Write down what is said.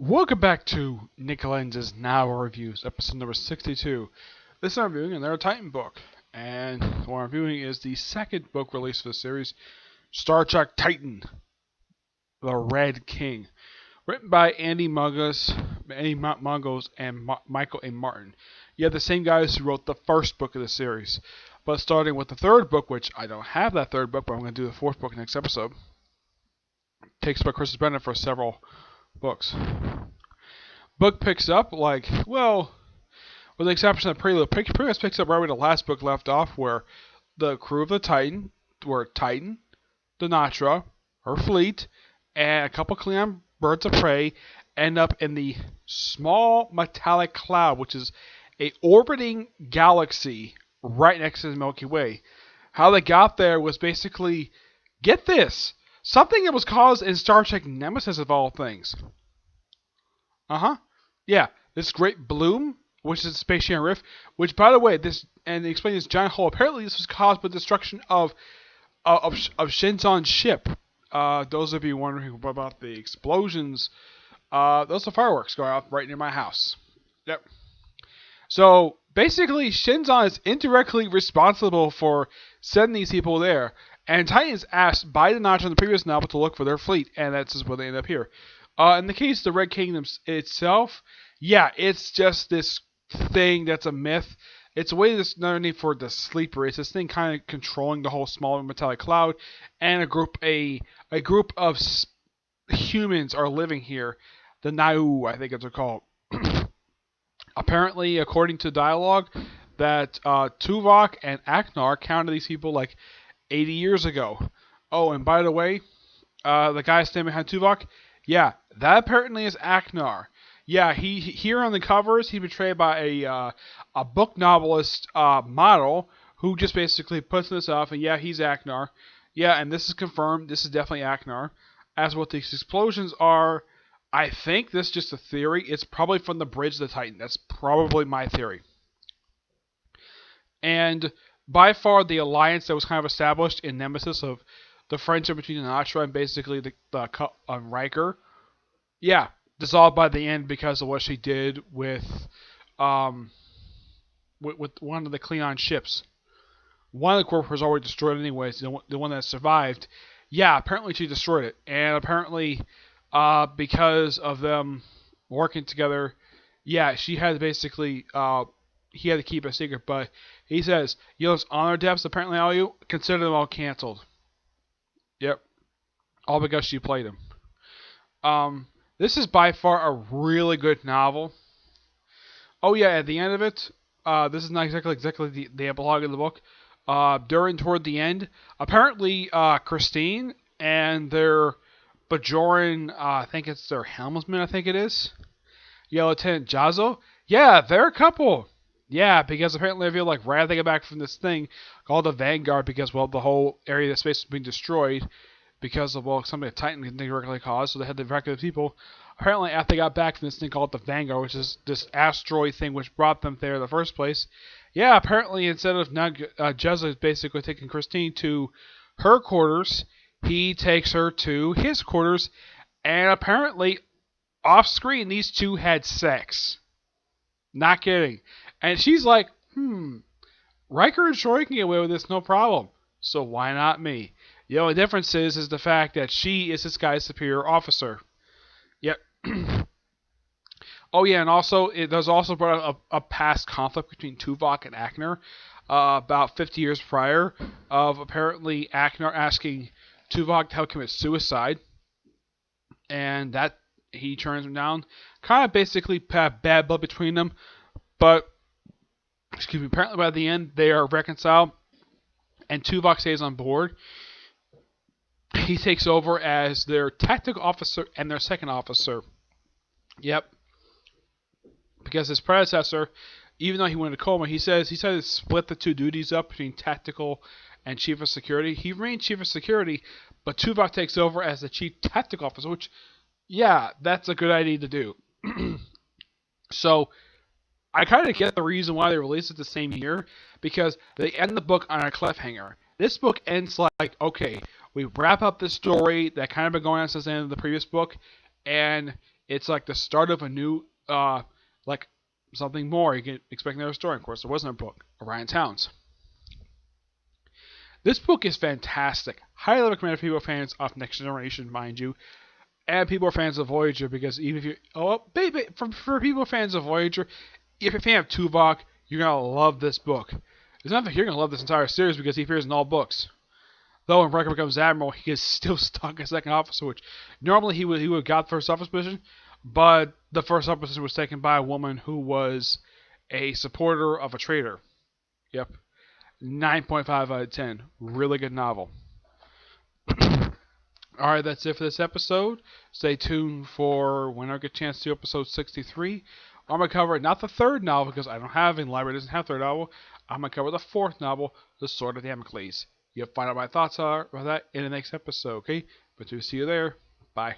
Welcome back to Nick Lenz's Now Reviews, episode number 62. This I'm reviewing another Titan book, and what I'm reviewing is the second book released for the series, Star Trek Titan, The Red King, written by Andy Mungos and Michael A. Martin. You have the same guys who wrote the first book of the series, but starting with the third book, which I don't have that third book, but I'm going to do the fourth book next episode, takes by Chris Bennett for several books. Book picks up with the exception of Prelude, pretty much picks up right where the last book left off, where the crew of the Titan, Dinatra, her fleet, and a couple Klingon birds of prey end up in the small metallic cloud, which is a orbiting galaxy right next to the Milky Way. How they got there was basically, get this, something that was caused in Star Trek Nemesis of all things. Yeah, this great bloom, which is a space rift, which, by the way, they explain this giant hole. Apparently, this was caused by the destruction of Shinzon's ship. Those of you wondering about the explosions, those are fireworks going off right near my house. Yep. So basically, Shinzon is indirectly responsible for sending these people there. And Titan is asked by the Notch in the previous novel to look for their fleet, and that's just where they end up here. In the case of the Red Kingdom itself, yeah, it's just this thing that's a myth. It's a way that's another name for the sleeper. It's this thing kind of controlling the whole small metallic cloud, and a group of humans are living here. The Nau, I think it's called. Apparently, according to dialogue, that Tuvok and Aknar counted these people like 80 years ago. Oh, and by the way, the guy standing behind Tuvok, yeah, that apparently is Aknar. Yeah, he here on the covers, he's portrayed by a book novelist model who just basically puts this off, and yeah, he's Aknar. Yeah, and this is confirmed. This is definitely Aknar. As what these explosions are, I think this is just a theory. It's probably from the bridge of the Titan. That's probably my theory. And by far, the alliance that was kind of established in Nemesis of the friendship between Sinatra and basically the Riker, yeah, dissolved by the end because of what she did with one of the Klingon ships. One of the corps was already destroyed anyways, the one that survived. Yeah, apparently she destroyed it. And apparently, because of them working together, yeah, she had to basically, he had to keep it a secret, but he says, those honor deaths, apparently all you, consider them all canceled. Yep. All because she played him. This is by far a really good novel. Oh yeah, at the end of it, this is not exactly the epilogue of the book. Toward the end, apparently Christine and their Bajoran, I think it's their helmsman, I think it is. Yeah, Lieutenant Jazzo. Yeah, they're a couple. Yeah, because apparently I feel like right after they get back from this thing called the Vanguard, because, well, the whole area of the space was being destroyed because of, well, something a Titan didn't directly cause, so they had to evacuate the people. Apparently after they got back from this thing called the Vanguard, which is this asteroid thing which brought them there in the first place, yeah, apparently instead of now Jezza basically taking Christine to her quarters, he takes her to his quarters, and apparently off screen these two had sex. Not kidding. And she's like, Riker and Troy can get away with this no problem. So why not me? The only difference is the fact that she is this guy's superior officer. Yep. Oh yeah, and also it does also brought up a past conflict between Tuvok and Aknar about 50 years prior, of apparently Aknar asking Tuvok to help commit suicide, and that he turns him down. Kind of basically bad blood between them, but apparently by the end they are reconciled, and Tuvok stays on board. He takes over as their tactical officer and their second officer. Yep. Because his predecessor, even though he went to coma, he said to split the two duties up between tactical and chief of security. He remained chief of security, but Tuvok takes over as the chief tactical officer, which, yeah, that's a good idea to do. So I kind of get the reason why they released it the same year, because they end the book on a cliffhanger. This book ends like, okay, we wrap up this story that kind of been going on since the end of the previous book, and It's like the start of a new, like something more. You can expect another story. Of course, there wasn't a book. Orion Towns. This book is fantastic. Highly recommended for people fans of Next Generation, mind you, and people are fans of Voyager because even if you, for people fans of Voyager, if you're a fan of Tuvok, you're gonna love this book. It's not that you're gonna love this entire series because he appears in all books. Though when Riker becomes Admiral, he is still stuck as second officer, which normally he would have got first officer position, but the first officer position was taken by a woman who was a supporter of a traitor. Yep. 9.5 out of 10. Really good novel. Alright, that's it for this episode. Stay tuned for when I get a chance to do episode 63. I'm going to cover not the third novel because I don't have any library, doesn't have a third novel. I'm going to cover the fourth novel, The Sword of Damocles. You'll find out my thoughts are about that in the next episode, okay? But to see you there. Bye.